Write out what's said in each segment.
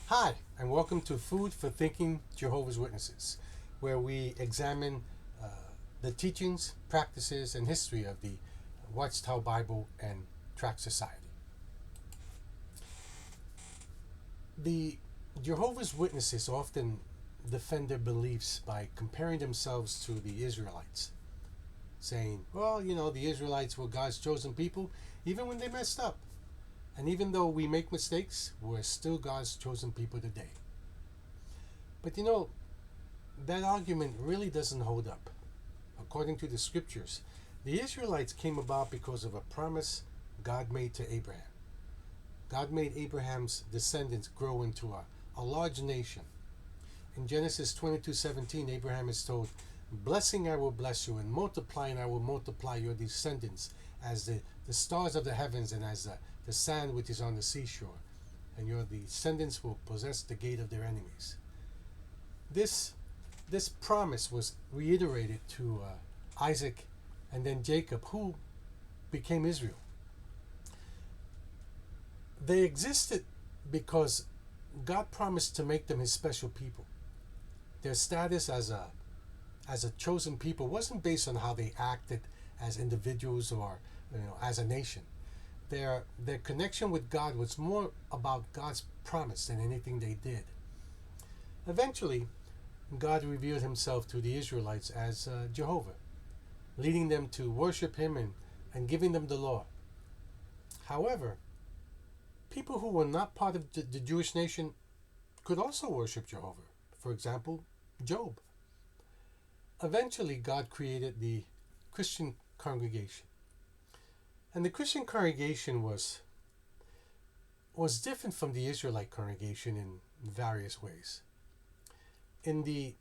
Hi, and welcome to Food for Thinking Jehovah's Witnesses, where we examine the teachings, practices, and history of the Watchtower Bible and Tract Society. The Jehovah's Witnesses often defend their beliefs by comparing themselves to the Israelites, saying, well, the Israelites were God's chosen people even when they messed up. And even though we make mistakes, we're still God's chosen people today. But that argument really doesn't hold up. According to the scriptures, the Israelites came about because of a promise God made to Abraham. God made Abraham's descendants grow into a large nation. In Genesis 22:17, Abraham is told, "Blessing I will bless you, and multiplying I will multiply your descendants as the stars of the heavens and as the sand which is on the seashore. And your descendants will possess the gate of their enemies." This promise was reiterated to Isaac and then Jacob, who became Israel. They existed because God promised to make them his special people. Their status as a chosen people wasn't based on how they acted as individuals or as a nation. Their connection with God was more about God's promise than anything they did. Eventually, God revealed himself to the Israelites as Jehovah, leading them to worship him and giving them the law. However, people who were not part of the Jewish nation could also worship Jehovah. For example, Job. Eventually, God created the Christian congregation. And the Christian congregation was different from the Israelite congregation in various ways. In the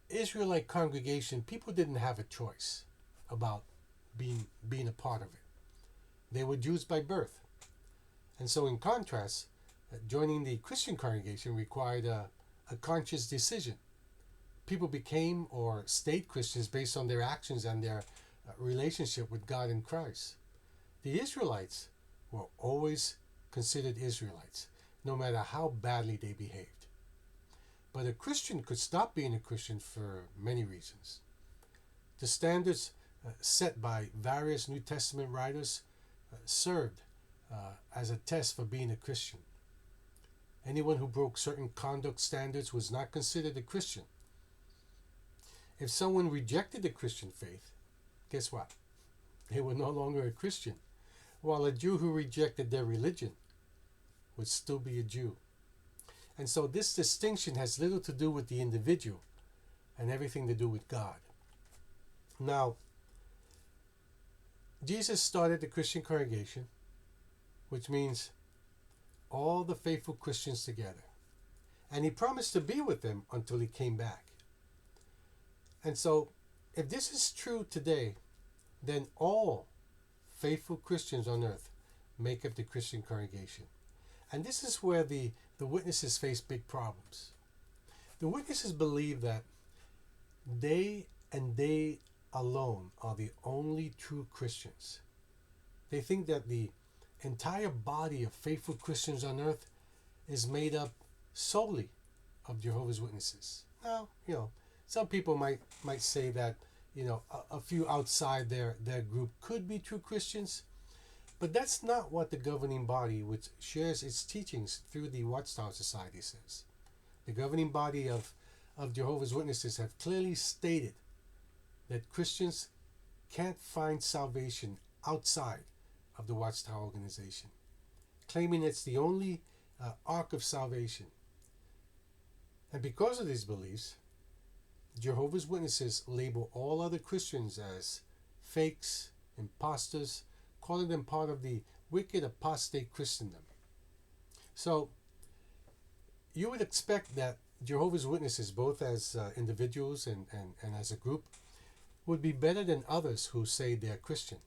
Israelite congregation, people didn't have a choice about being a part of it. They were Jews by birth. And so in contrast, joining the Christian congregation required a conscious decision. People became or stayed Christians based on their actions and their relationship with God in Christ. The Israelites were always considered Israelites, no matter how badly they behaved. But a Christian could stop being a Christian for many reasons. The standards set by various New Testament writers served as a test for being a Christian. Anyone who broke certain conduct standards was not considered a Christian. If someone rejected the Christian faith, guess what? They were no longer a Christian, while a Jew who rejected their religion would still be a Jew. And so this distinction has little to do with the individual and everything to do with God. Now, Jesus started the Christian congregation, which means all the faithful Christians together. And he promised to be with them until he came back. And so, if this is true today, then all faithful Christians on earth make up the Christian congregation. And this is where the witnesses face big problems. The witnesses believe that they and they alone are the only true Christians. They think that the entire body of faithful Christians on earth is made up solely of Jehovah's Witnesses. Now, some people might say that, a few outside their group could be true Christians, but that's not what the governing body, which shares its teachings through the Watchtower Society, says. The governing body of Jehovah's Witnesses have clearly stated that Christians can't find salvation outside of the Watchtower organization, claiming it's the only ark of salvation. And because of these beliefs, Jehovah's Witnesses label all other Christians as fakes, imposters, calling them part of the wicked apostate Christendom. So, you would expect that Jehovah's Witnesses, both as individuals and as a group, would be better than others who say they're Christian.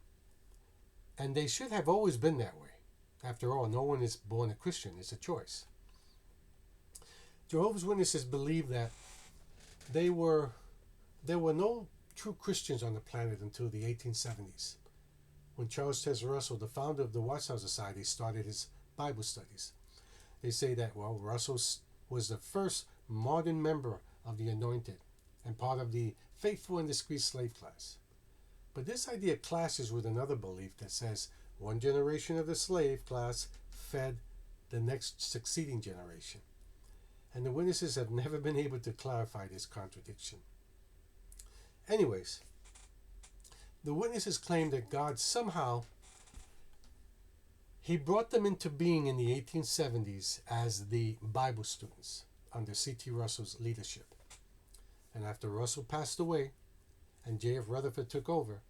And they should have always been that way. After all, no one is born a Christian. It's a choice. Jehovah's Witnesses believe that there were no true Christians on the planet until the 1870s, when Charles Taze Russell, the founder of the Watchtower Society, started his Bible studies. They say that, well, Russell was the first modern member of the anointed and part of the faithful and discreet slave class. But this idea clashes with another belief that says one generation of the slave class fed the next succeeding generation. And the witnesses have never been able to clarify this contradiction. Anyways, the witnesses claim that God somehow, he brought them into being in the 1870s as the Bible students under C.T. Russell's leadership. And after Russell passed away and J.F. Rutherford took over,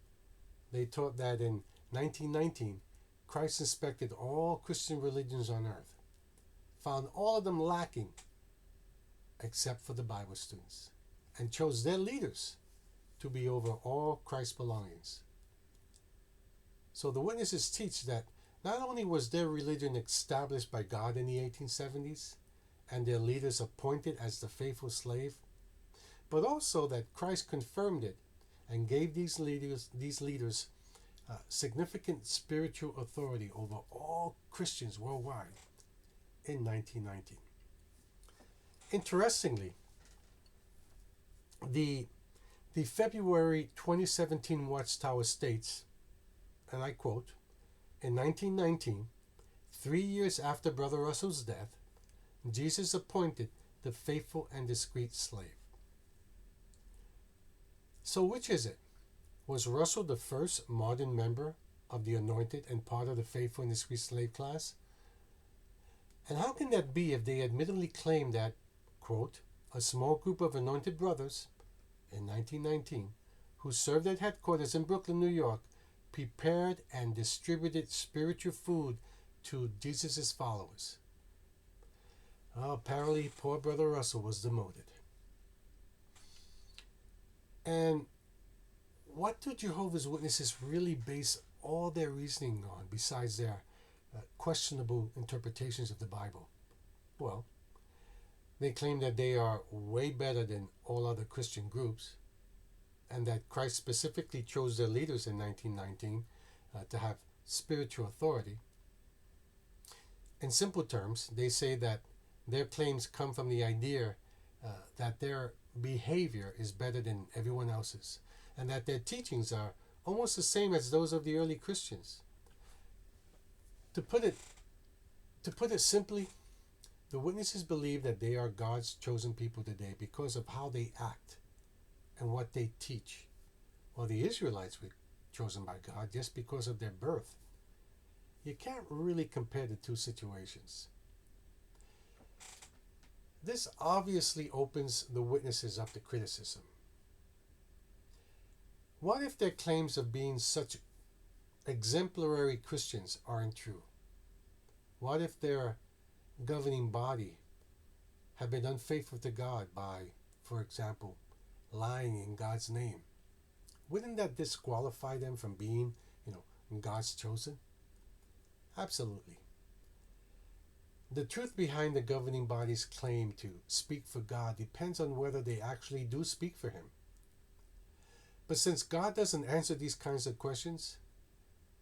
they taught that in 1919, Christ inspected all Christian religions on earth, found all of them lacking except for the Bible students, and chose their leaders to be over all Christ's belongings. So the witnesses teach that not only was their religion established by God in the 1870s and their leaders appointed as the faithful slave, but also that Christ confirmed it and gave these leaders significant spiritual authority over all Christians worldwide in 1919. Interestingly, the February 2017 Watchtower states, and I quote, "In 1919, 3 years after Brother Russell's death, Jesus appointed the faithful and discreet slave." So which is it? Was Russell the first modern member of the anointed and part of the faithful and discreet slave class? And how can that be if they admittedly claim that, quote, "a small group of anointed brothers," in 1919, who served at headquarters in Brooklyn, New York, prepared and distributed spiritual food to Jesus' followers? Apparently, poor Brother Russell was demoted. And what do Jehovah's Witnesses really base all their reasoning on besides their questionable interpretations of the Bible? Well, they claim that they are way better than all other Christian groups, and that Christ specifically chose their leaders in 1919 to have spiritual authority. In simple terms, they say that their claims come from the idea that their behavior is better than everyone else's, and that their teachings are almost the same as those of the early Christians. To put it simply, the witnesses believe that they are God's chosen people today because of how they act and what they teach, while the Israelites were chosen by God just because of their birth. You can't really compare the two situations. This obviously opens the witnesses up to criticism. What if their claims of being such exemplary Christians aren't true? What if their governing body have been unfaithful to God by, for example, lying in God's name? Wouldn't that disqualify them from being, God's chosen? Absolutely. The truth behind the governing body's claim to speak for God depends on whether they actually do speak for Him. But since God doesn't answer these kinds of questions,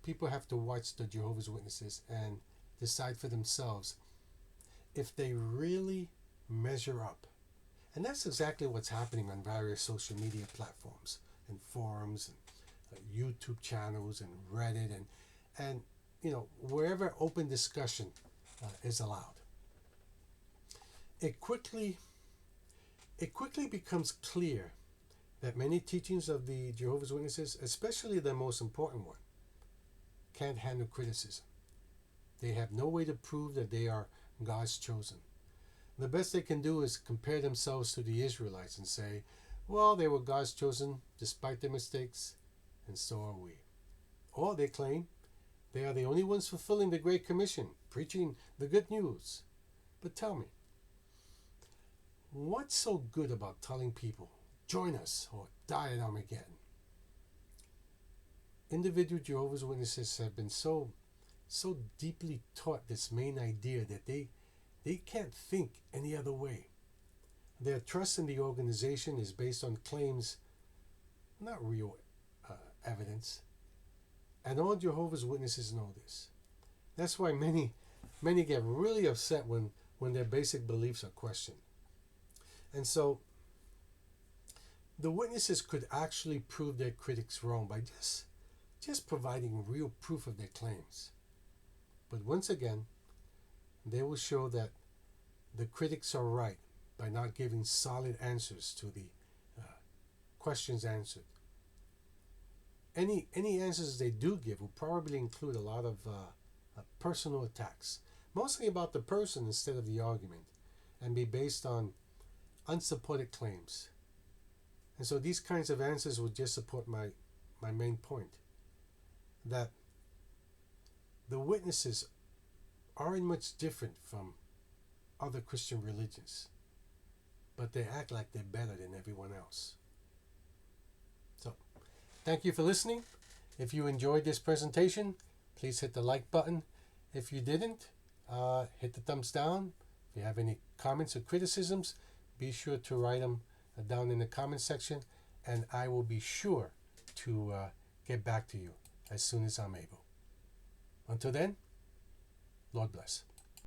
people have to watch the Jehovah's Witnesses and decide for themselves if they really measure up. And that's exactly what's happening on various social media platforms and forums and YouTube channels and Reddit and wherever open discussion is allowed. It quickly becomes clear that many teachings of the Jehovah's Witnesses, especially the most important one, can't handle criticism. They have no way to prove that they are God's chosen. The best they can do is compare themselves to the Israelites and say, well, they were God's chosen despite their mistakes, and so are we. Or they claim they are the only ones fulfilling the Great Commission, preaching the good news. But tell me, what's so good about telling people, join us or die at Armageddon? Individual Jehovah's Witnesses have been so deeply taught this main idea that they can't think any other way. Their trust in the organization is based on claims, not real evidence. And all Jehovah's Witnesses know this. That's why many many get really upset when their basic beliefs are questioned. And so the witnesses could actually prove their critics wrong by just providing real proof of their claims. But once again, they will show that the critics are right by not giving solid answers to the questions answered. Any answers they do give will probably include a lot of personal attacks, mostly about the person instead of the argument, and be based on unsupported claims. And so these kinds of answers would just support my main point, that the witnesses aren't much different from other Christian religions, but they act like they're better than everyone else. So, thank you for listening. If you enjoyed this presentation, please hit the like button. If you didn't, hit the thumbs down. If you have any comments or criticisms, be sure to write them down in the comment section, and I will be sure to get back to you as soon as I'm able. Until then, Lord bless.